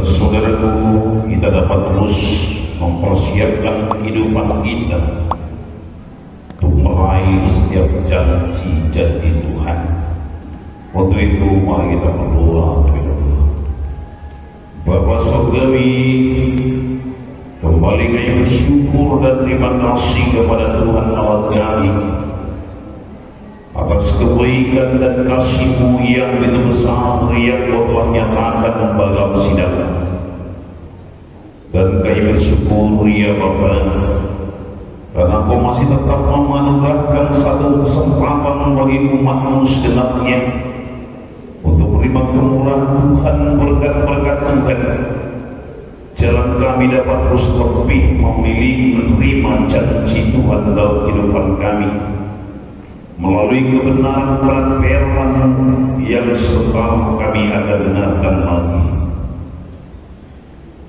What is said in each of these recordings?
saudaraku, kita dapat terus mempersiapkan kehidupan kita untuk meraih setiap janji-janji Tuhan. Untuk itu mari kita berdoa. Bapa Surgawi, kembali kami bersyukur dan terima kasih kepada Tuhan Allah kami atas kebaikan dan kasih-Mu yang begitu besar yang Kau telah nyatakan dalam sidang. Dan kami bersyukur ya Bapa, karena Kau masih tetap menganugerahkan satu kesempatan bagi umat-Mu segenapnya untuk menerima kemurahan Tuhan, berkat-berkat Tuhan. Jalan kami dapat terus lebih memiliki menerima janji Tuhan dalam kehidupan kami melalui kebenaran firman yang sebentar kami akan dengarkan lagi.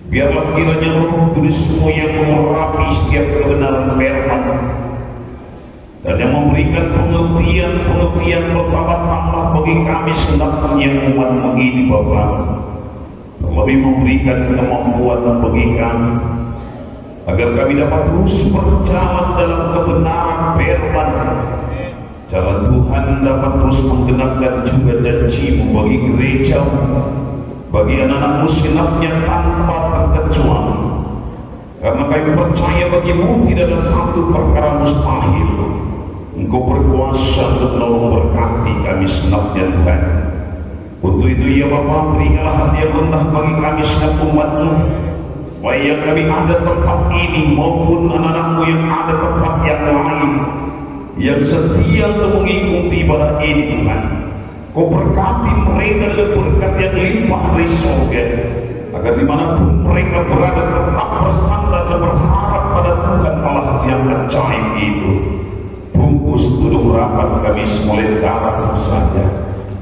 Biarlah kiranya Roh Kudus-Mu yang mengurapi setiap kebenaran firman dan yang memberikan pengertian bertambah-tambah bagi kami segenapnya umat-Mu ini Bapa, lebih memberikan kemampuan bagi kami agar kami dapat terus berjalan dalam kebenaran firman. Jalan Tuhan dapat terus menggenapkan juga janji-Mu bagi gereja, bagi anak-anak-Mu segenapnya tanpa terkecuali. Karena kami percaya bagi-Mu tidak ada satu perkara mustahil. Engkau berkuasa untuk menolong berkati kami segenapnya Tuhan. Untuk itu ya Bapa, berikanlah hati yang rendah bagi kami segenap umat-Mu, baik yang kami ada tempat ini maupun anak-anak-Mu yang ada tempat yang lain, yang setia untuk mengikuti ibadah ini Tuhan. Kau berkati mereka dengan berkat yang limpah dari surga, agar dimanapun mereka berada tetap bersandar dan berharap pada Tuhan Allah yang ajaib itu. Bungkus duduk rapat kami semula darah-Mu saja,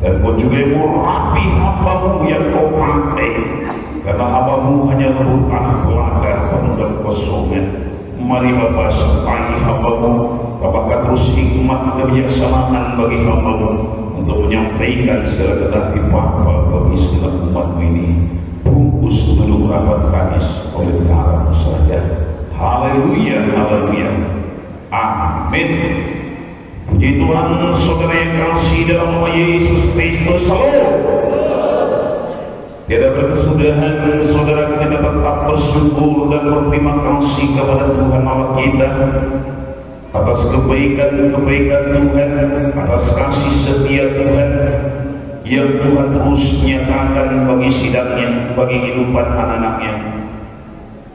dan Kau juga yang merapi hamba-Mu yang Kau pakai, karena hamba-Mu hanya lembut tanah belaka penuh dan kosongan. Mari Bapa sertai hamba-Mu, Bapa terus hikmat kebijaksanaan bagi hamba-Mu untuk menyampaikan segala kehendak Bapa bagi segala umat-Mu ini. Bungkus dulu rapat kami oleh darah-Mu saja. Haleluya, haleluya, amin. Puji Tuhan, saudara yang kasih dalam nama Yesus Kristus. Salam. Tiada berkesudahan saudara kita tetap bersyukur dan berterima kasih kepada Tuhan Allah kita atas kebaikan-kebaikan Tuhan, atas kasih setia Tuhan yang Tuhan terus nyatakan bagi sidangnya, bagi kehidupan anak-anaknya.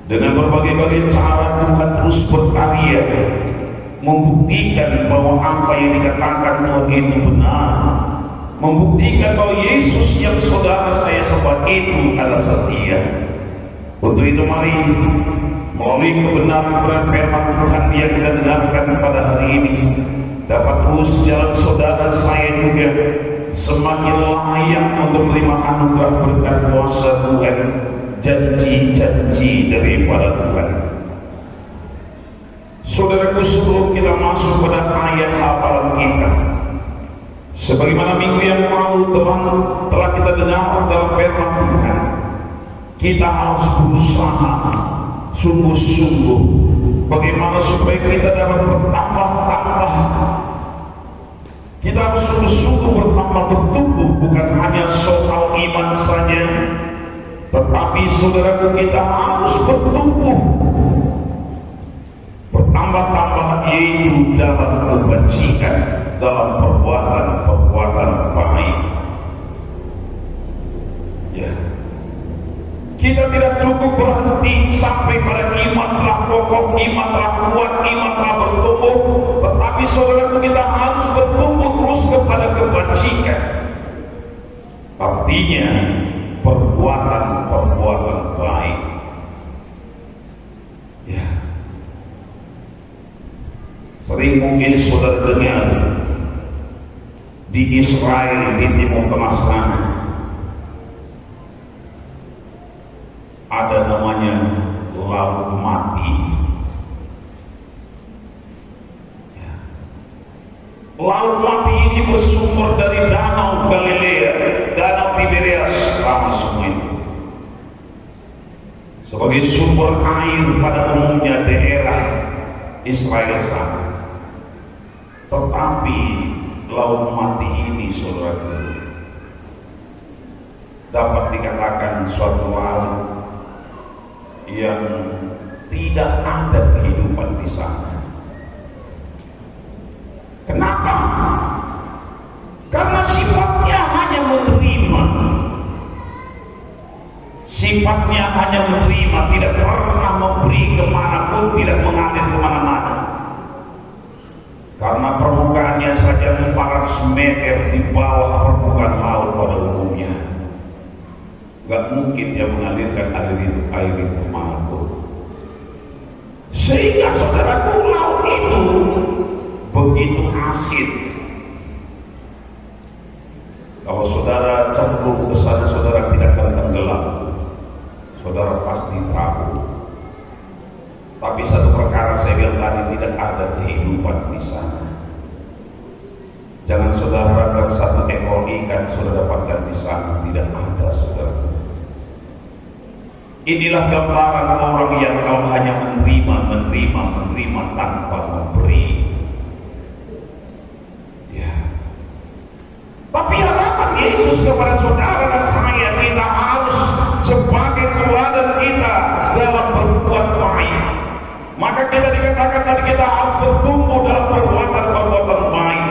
Dengan berbagai-bagai cara Tuhan terus berkarya membuktikan bahwa apa yang dikatakan Tuhan itu benar, membuktikan bahwa Yesus yang saudara saya sembah itu adalah setia. Untuk itu mari melalui kebenaran firman Tuhan yang kita dengarkan pada hari ini, dapat terus jalan saudara saya juga semakin layak untuk menerima anugerah berkat kuasa Tuhan, janji-janji daripada Tuhan. Saudaraku, sebelum kita masuk pada ayat hafalan kita, sebagaimana minggu yang lalu telah kita dengar dalam firman Tuhan, kita harus berusaha sungguh-sungguh bagaimana supaya kita dapat bertambah-tambah. Kita harus sungguh-sungguh bertumbuh, bukan hanya soal iman saja, tetapi saudaraku kita harus bertambah-tambah, yaitu dalam kebajikan, dalam perbuatan baik. Ya, kita tidak cukup berhenti sampai pada iman telah kokoh, iman telah kuat, iman telah bertumbuh, tetapi saudaraku kita harus bertumbuh terus kepada kebajikan. Artinya perbuatan baik. Ya, sering mungkin saudara dengar di Israel, di Timur Tengah sana ada namanya Laut Mati. Laut Mati ini bersumber dari Danau Galilea, Danau Tiberias, sama semua itu. sebagai sumber air pada umumnya daerah Israel sana. Tetapi laut mati ini, saudara, dapat dikatakan suatu laut yang tidak ada kehidupan di sana. Kenapa? Karena sifatnya hanya menerima. Sifatnya hanya menerima, tidak pernah memberi kemanapun, tidak mengalir kemana-mana. Karena permukaannya saja 400 meter di bawah permukaan laut pada umumnya. Gak mungkin dia mengalirkan air itu kemanapun. Sehingga saudaraku, laut itu begitu asin. Kalau saudara cemplung ke sana, saudara tidak akan tenggelam. Saudara pasti tahu. Tapi satu perkara saya bilang tadi, tidak ada kehidupan di sana. Jangan saudara harapkan satu ekor ikan saudara dapatkan di sana, tidak ada, saudara. Inilah gambaran orang yang kalau hanya menerima tanpa memberi. Ya. Tapi harapan Yesus kepada saudara dan saya, kita harus sebagai teladan kita dalam berbuat baik. Maka kita dikatakan tadi, kita harus bertumbuh dalam perbuatan baik.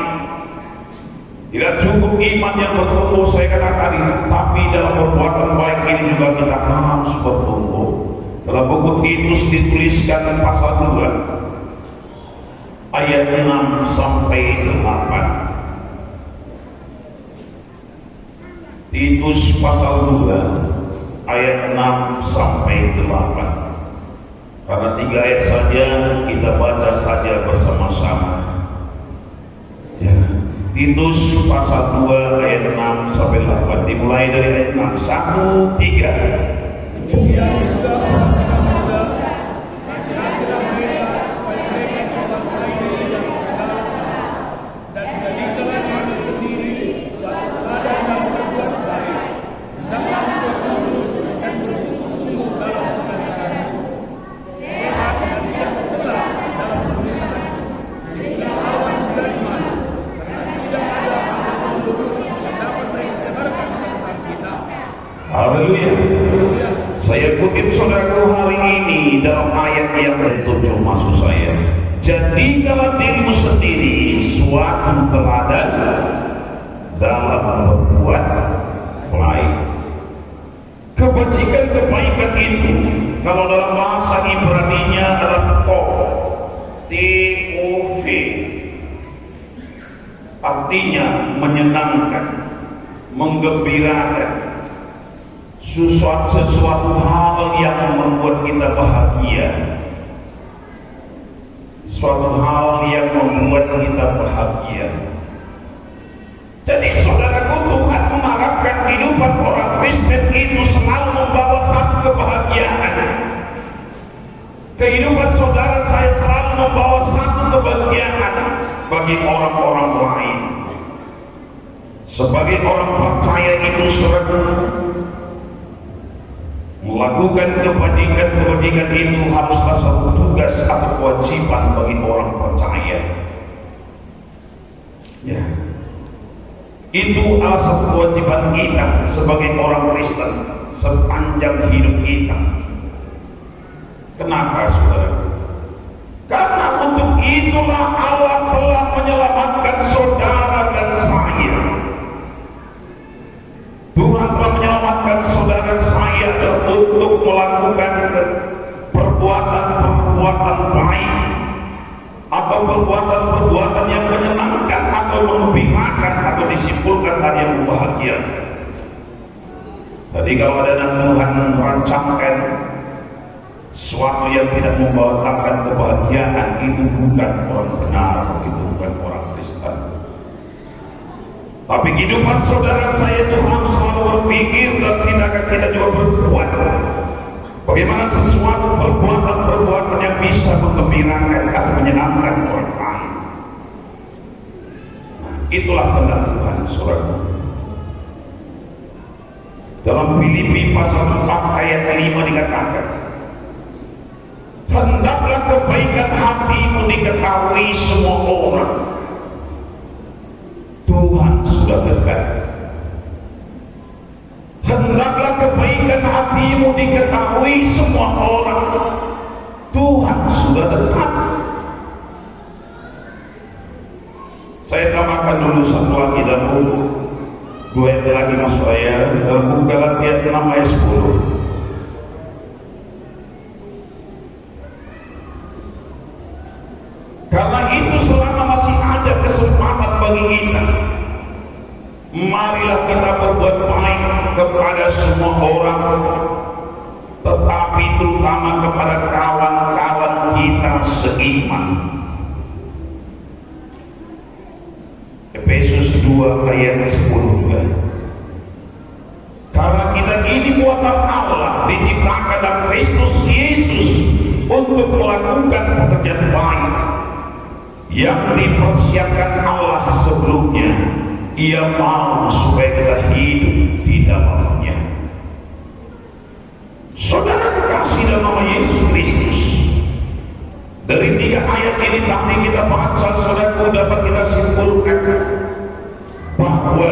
Tidak cukup iman yang bertumbuh, saya katakan tadi, tapi dalam perbuatan baik ini juga kita harus bertumbuh. Dalam buku Titus dituliskan pasal 2 ayat 6 sampai 8. Titus pasal 2 ayat 6 sampai 8. Karena 3 ayat saja, kita baca saja bersama-sama. Ya. Titus pasal 2 ayat 6 sampai 8. Dimulai dari ayat 6. 1, 3. Haleluya. Saya kutip saudaraku hari ini dalam ayat yang ke-7, maksud saya, jadikanlah dirimu sendiri suatu teladan dalam berbuat baik. Kebajikan kebaikan itu, kalau dalam bahasa Ibrani-nya adalah T-O-V, artinya menyenangkan, menggembirakan, sesuatu hal yang membuat kita bahagia, suatu hal yang membuat kita bahagia. Jadi saudaraku, Tuhan mengharapkan kehidupan orang Kristen itu selalu membawa satu kebahagiaan. Kehidupan saudara saya selalu membawa satu kebahagiaan bagi orang-orang lain. Sebagai orang percaya itu, saudaraku, melakukan kebajikan itu haruslah satu tugas atau kewajiban bagi orang percaya. Ya, itu adalah satu kewajiban kita sebagai orang Kristen sepanjang hidup kita. Kenapa, saudara? Karena untuk itulah Allah telah menyelamatkan saudara dan saya. Tuhan telah menyelamatkan saudara saya untuk melakukan perbuatan baik atau perbuatan yang menyenangkan atau mengembirakan atau disimpulkan tadi yang membahagiakan. Jadi kalau ada Tuhan merancangkan sesuatu yang tidak membawakan kebahagiaan, itu bukan orang benar, itu bukan orang Kristen. Tapi kehidupan saudara saya itu harus selalu berpikir dan tindakan kita juga berbuat bagaimana sesuatu perbuatan yang bisa menggembirakan atau menyenangkan orang lain. Nah, itulah kehendak Tuhan, saudara. Dalam Filipi pasal 4 ayat 5 dikatakan, Hendaklah kebaikan hatimu diketahui semua orang. Tuhan sudah dekat. Hendaklah kebaikan hatimu diketahui semua orang. Tuhan sudah dekat. Saya tambahkan dulu satu lagi dalam buku, 2 ayat lagi masuk ayat dalam buku Galatia 6 ayat 10. Karena itu selama masih ada kesempatan bagi kita, marilah kita berbuat baik kepada semua orang, tetapi terutama kepada kawan-kawan kita seiman. Efesus 2 ayat 10 juga. Karena kita ini buatan Allah, diciptakan dalam Kristus Yesus untuk melakukan pekerjaan baik yang dipersiapkan Allah sebelumnya. Ia mau supaya kita hidup di dalamnya. Saudara kekasih dalam nama Yesus Kristus, dari 3 ayat ini tadi kita baca, saudaraku, dapat kita simpulkan bahwa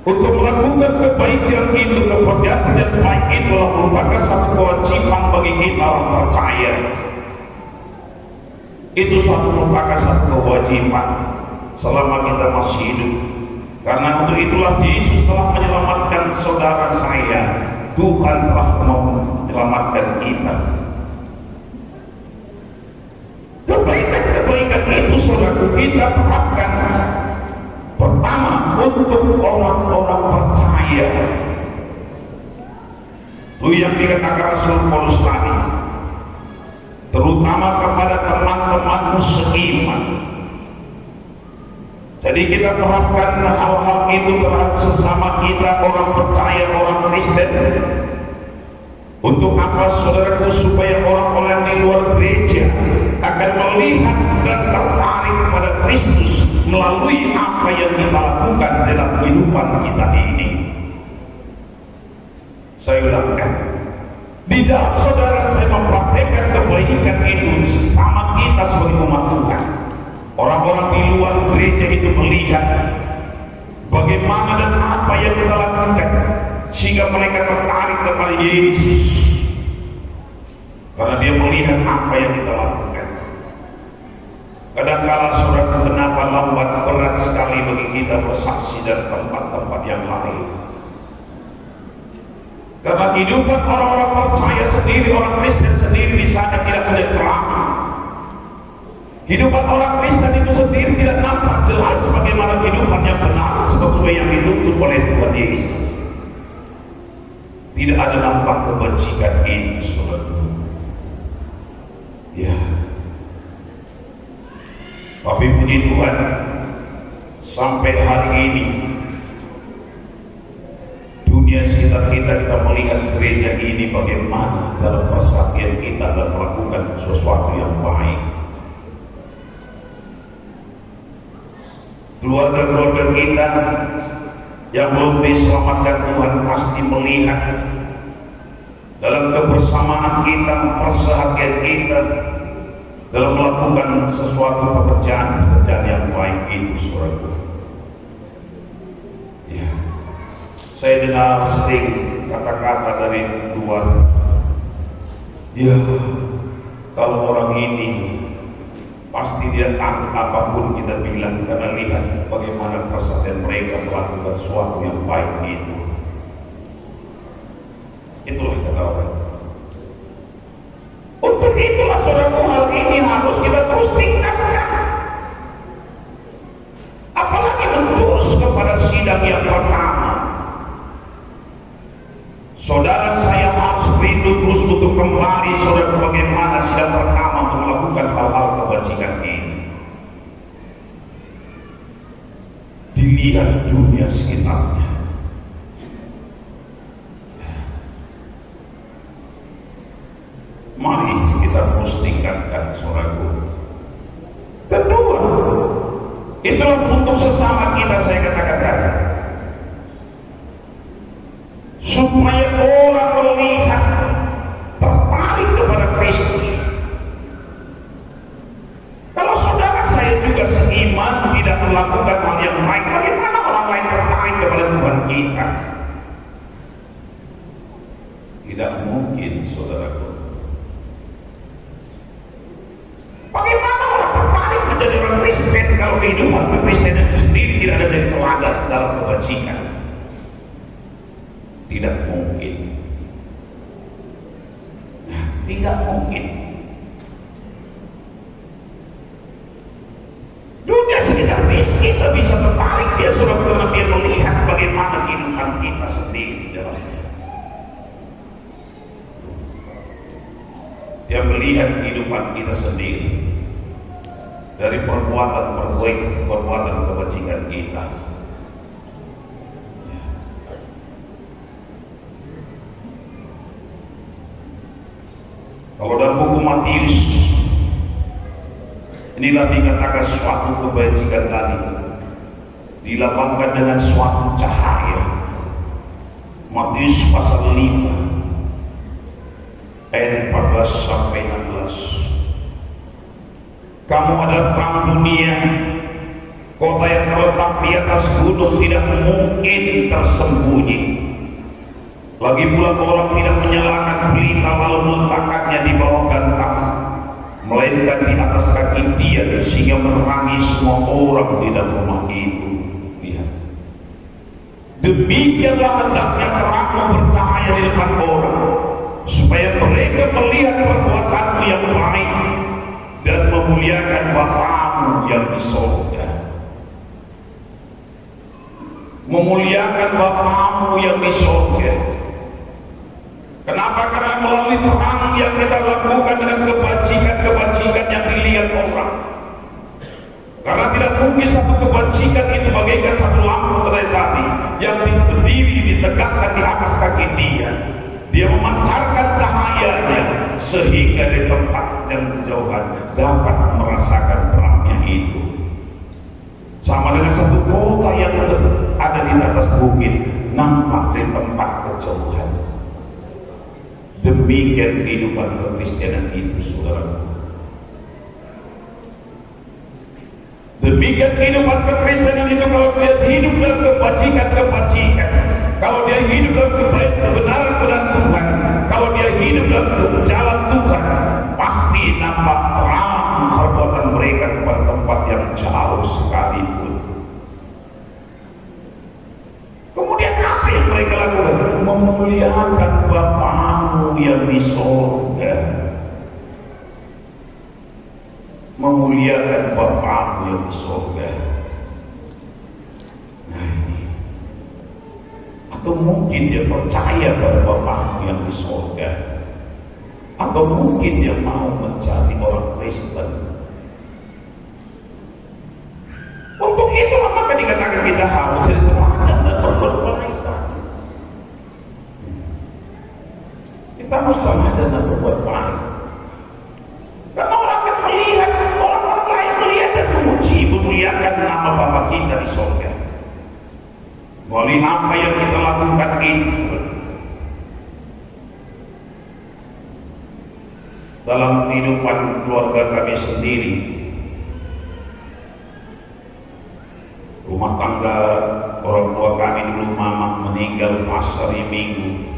untuk melakukan kebaikan itu, kepercayaan yang baik itulah merupakan satu kewajiban bagi kita orang percaya. Itu merupakan satu kewajiban selama kita masih hidup. Karena untuk itulah Yesus telah menyelamatkan saudara saya. Tuhan telah menyelamatkan kita. Kebaikan-kebaikan itu saudaraku kita terapkan pertama untuk orang-orang percaya. Itu yang dikatakan Rasul Paulus tadi, terutama kepada teman-temanmu seiman. Jadi kita terapkan hal-hal itu terhadap sesama kita, orang percaya, orang Kristen. Untuk apa, saudaraku? Supaya orang-orang di luar gereja akan melihat dan tertarik pada Kristus melalui apa yang kita lakukan dalam kehidupan kita ini. Saya ulangkan, di dalam saudara saya mempraktekkan kebaikan itu sesama kita sebagai umat Tuhan. Orang-orang di luar gereja itu melihat bagaimana dan apa yang kita lakukan, sehingga mereka tertarik kepada Yesus karena dia melihat apa yang kita lakukan. Kadang-kala saudara, kenapa lambat berat sekali bagi kita bersaksi dan tempat-tempat yang lain? Karena kehidupan orang-orang percaya sendiri, orang Kristen sendiri di sana tidak menjadi terang. Kehidupan orang Kristen itu sendiri tidak nampak jelas bagaimana kehidupan yang benar sesuai yang dituntut oleh Tuhan Yesus. Tidak ada nampak kebajikan ini, saudara. Ya. Tapi puji Tuhan, sampai hari ini dunia sekitar kita melihat gereja ini bagaimana dalam persatuan kita dan melakukan sesuatu yang baik. Keluarga-keluarga kita yang belum diselamatkan Tuhan pasti melihat dalam kebersamaan kita, perseharian kita dalam melakukan sesuatu pekerjaan yang baik itu, saudara. Ya. Saya dengar sering kata-kata dari luar, ya kalau orang ini pasti tidak takut apapun kita bilang, karena lihat bagaimana persatuan mereka melakukan sesuatu yang baik itu. Itulah kata orang. Untuk itulah saudara, hal ini harus kita terus tingkatkan. Apalagi menjurus kepada sidang yang pertama. Saudara, saya harus rindu terus untuk kembali, saudara, bagaimana sidang pertama untuk melakukan hal-hal kebajikan ini. Dilihat dunia sekitarnya. Mari kita terus tingkatkan, saudaraku. Kedua, itulah untuk sesama kita, saya katakan, supaya orang melihat tertarik kepada Tidak mungkin, saudaraku. Bagaimana orang tertarik menjadi orang Kristen kalau kehidupan kekristenan itu sendiri tidak ada jadi teladan dalam kebajikan? Tidak mungkin. Nah, tidak mungkin. Dunia sekitar kita bisa tertarik dia sudah karena dia melihat bagaimana kehidupan kita sendiri dalamnya. Dia melihat kehidupan kita sendiri dari perbuatan kebajikan kita. Kalau dalam buku Matius, inilah dikatakan suatu kebajikan tadi dilambangkan dengan suatu cahaya. Matius pasal 5 ayat 14 sampai 16. Kamu adalah terang dunia. Kota yang terletak di atas gunung tidak mungkin tersembunyi. Lagi pula orang tidak menyalakan pelita lalu meletakkannya di bawah gantang, melainkan di atas kaki dia sehingga menerangi semua orang di dalam rumah itu. Lihat. Demikianlah hendaknya terangmu bercahaya di depan orang, supaya mereka melihat perbuatanmu yang baik dan memuliakan Bapamu yang di surga. Memuliakan Bapamu yang di surga. Kenapa? Karena melalui terang yang kita lakukan dengan kebajikan-kebajikan yang dilihat orang. Karena tidak mungkin satu kebajikan itu bagaikan satu lampu kereta api yang berdiri ditegakkan di atas kaki dia. Dia memancarkan cahayanya sehingga di tempat yang kejauhan dapat merasakan terangnya itu. Sama dengan satu kota yang ada di atas bukit nampak di tempat kejauhan. Demikian kehidupan kekristenan itu, saudara. Demikian kehidupan kekristenan itu, kalau dia hidup dalam kebajikan-kebajikan, kalau dia hidup dalam kebenaran Tuhan, kalau dia hidup dalam jalan Tuhan, pasti nampak terang perbuatan mereka kepada tempat yang jauh sekalipun. Kemudian apa yang mereka lakukan? Memuliakan Bapamu yang di surga. Memuliakan Bapamu yang di surga. Nah ini. Atau mungkin dia percaya pada Bapamu yang di surga. Atau mungkin dia mau menjadi orang Kristen. Untuk itu maka dikatakan kita harus jadi teladan dan berbuat baik. Kita harus teladan dan berbuat baik. Karena orang akan melihat, orang-orang lain melihat dan memuji, memuliakan nama Bapa kita di surga. Melalui apa yang kita lakukan ini, saudara. Dalam kehidupan keluarga kami sendiri, rumah tangga orang tua kami dulu mama meninggal pas hari Minggu.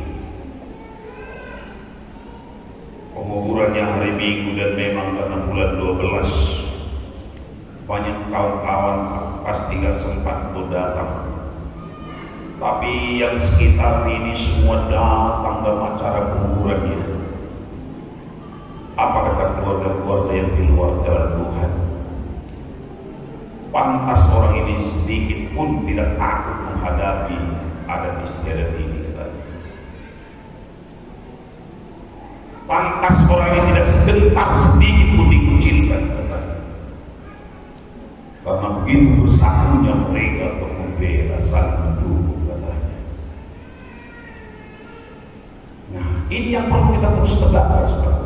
Penguburannya hari Minggu dan memang karena bulan 12 banyak kawan-kawan pasti gak sempat untuk datang. Tapi yang sekitar ini semua datang dalam acara penguburannya. Apa kata keluarga-keluarga yang di luar jalan Tuhan? Pantas orang ini sedikit pun tidak takut menghadapi adat istiadat ini. Pantas orang ini tidak sebentar sedikit pun dikucilkan. Karena begitu bersatunya mereka untuk membela, saling mendukung katanya. Nah ini yang perlu kita terus tegakkan, saudara.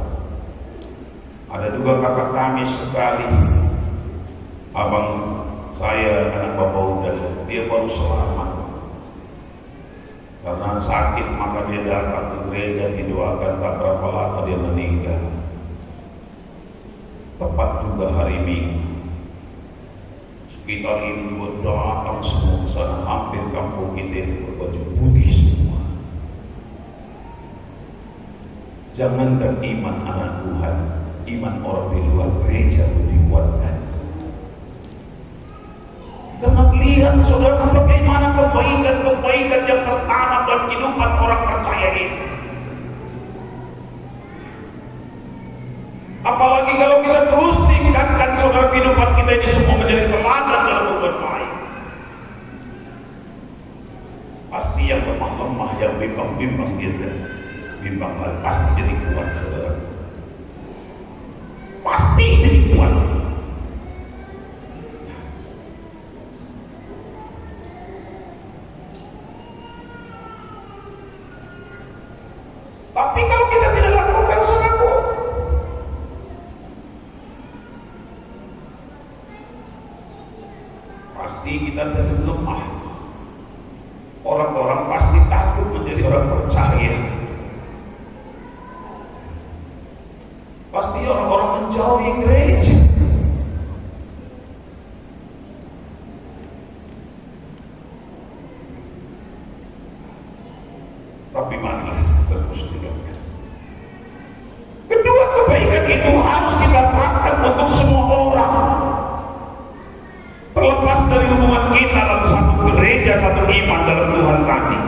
Ada juga kakak kami sekali, abang saya anak bapak udah, dia baru selamat karena sakit, maka dia datang ke gereja didoakan, tak berapa lama dia meninggal. Tepat juga hari Minggu. Sekitar ini datang semua ke sana, hampir kampung kita berbaju putih semua. Jangankan iman anak Tuhan, iman orang di luar gereja pun dikuatkan. Karena lihat saudara bagaimana kebaikan-kebaikan yang tertanam dalam kehidupan orang percaya ini. Apalagi kalau kita terus tingkatkan saudara kehidupan kita ini semua menjadi teladan dalam berbuat baik. Pasti yang lemah-lemah, yang bimbang-bimbang gitu, bimbang pasti jadi kuat saudara. Pasti jadi kuat. Tapi kalau kita tidak lakukan saudaraku, pasti kita jadi lemah. Orang-orang pasti takut menjadi orang percaya. Pasti orang-orang menjauhi gereja. Tapi marilah terus dilakukan. Kedua, kebaikan itu harus kita terapkan untuk semua orang. Terlepas dari hubungan kita dalam satu gereja, satu iman dalam Tuhan tadi.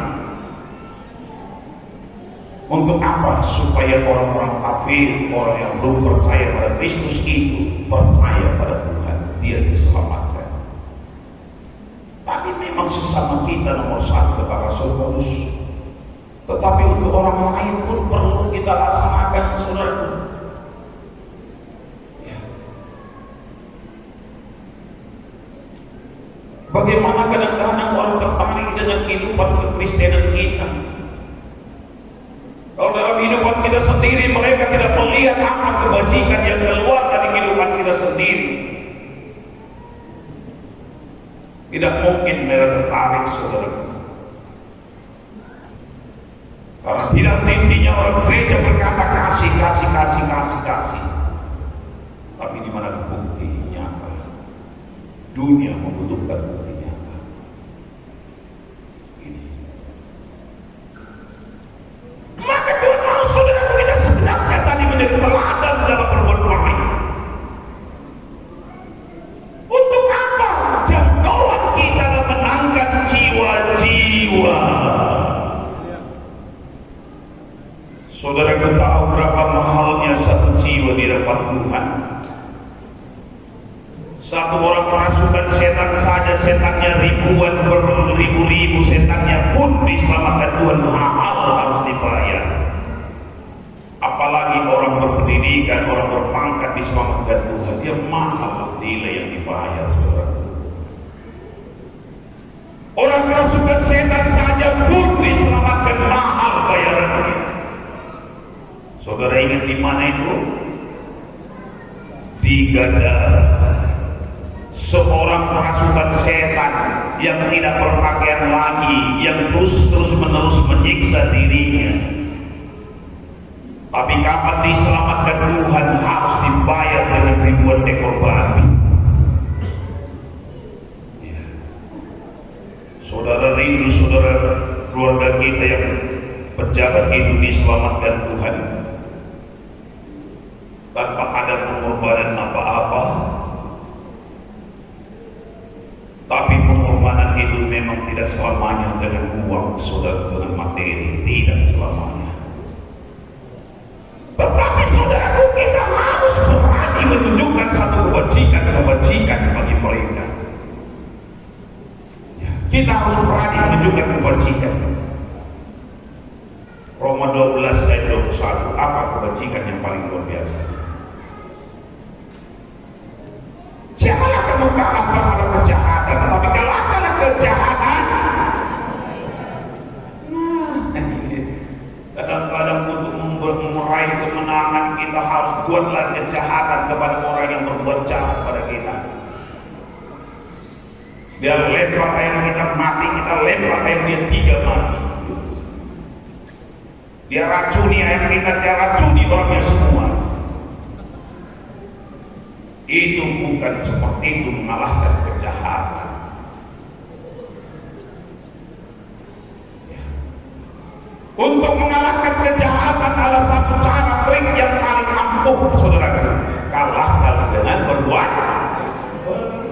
Untuk apa? Supaya orang-orang kafir, orang yang belum percaya pada Kristus itu percaya pada Tuhan, dia diselamatkan. Tadi memang sesama kita nomor satu kata Rasul Paulus. Tetapi untuk orang lain pun perlu kita laksanakan saudara. Bagaimana kadang-kadang orang tertarik dengan kehidupan kekristenan kita. Kalau dalam kehidupan kita sendiri mereka tidak melihat apa kebajikan yang keluar dari kehidupan kita sendiri, tidak mungkin mereka tertarik saudara. Karena tidak intinya orang gereja berkata kasih. Tapi di mana bukti nyata? Dunia membutuhkan bukti nyata. Ini. Maka Tuhan mau saudara kita sebenarnya tadi menjadi teladan dalam berbuat baik. Untuk apa? Jangkauan kita dalam menangkan jiwa-jiwa. Saudara tahu berapa mahalnya satu jiwa di hadapan Tuhan. Satu orang merasukan setan saja, setannya ribuan, beribu-ribu setannya pun diselamatkan Tuhan, mahal harus dibayar. Apalagi orang berpendidikan, orang berpangkat diselamatkan Tuhan, dia mahal nilai yang dibayar saudara. Orang merasukan setan saja pun diselamatkan, mahal bayarannya. Saudara ingat di mana itu? Di Gadara. Seorang kerasukan setan yang tidak berpakaian lagi, yang terus menerus menyiksa dirinya. Tapi kapan diselamatkan Tuhan harus dibayar dengan ribuan ekor babi. Ya. Saudara rindu saudara keluarga kita yang pejabat itu diselamatkan Tuhan tanpa ada pengorbanan apa-apa. Tapi pengorbanan itu memang tidak selamanya dengan uang, saudara, dengan materi, tidak selamanya. Tetapi saudaraku, kita harus berani menunjukkan satu kebajikan bagi mereka. Kita harus berani menunjukkan kebajikan. Roma 12 ayat 21, apa kebajikan yang paling luar biasa? Janganlah kamu kalah terhadap kejahatan, tapi kalahkanlah kejahatan. Kadang-kadang untuk meraih kemenangan kita harus buatlah kejahatan kepada orang yang berbuat jahat pada kita. Dia lempar ayam kita mati, kita lempar ayam dia 3 mati. Dia racuni ayam kita, dia racuni orangnya semua. Itu bukan seperti itu mengalahkan kejahatan. Untuk mengalahkan kejahatan adalah satu cara trik yang paling ampuh, saudara. Kalahkan dengan berbuat baik.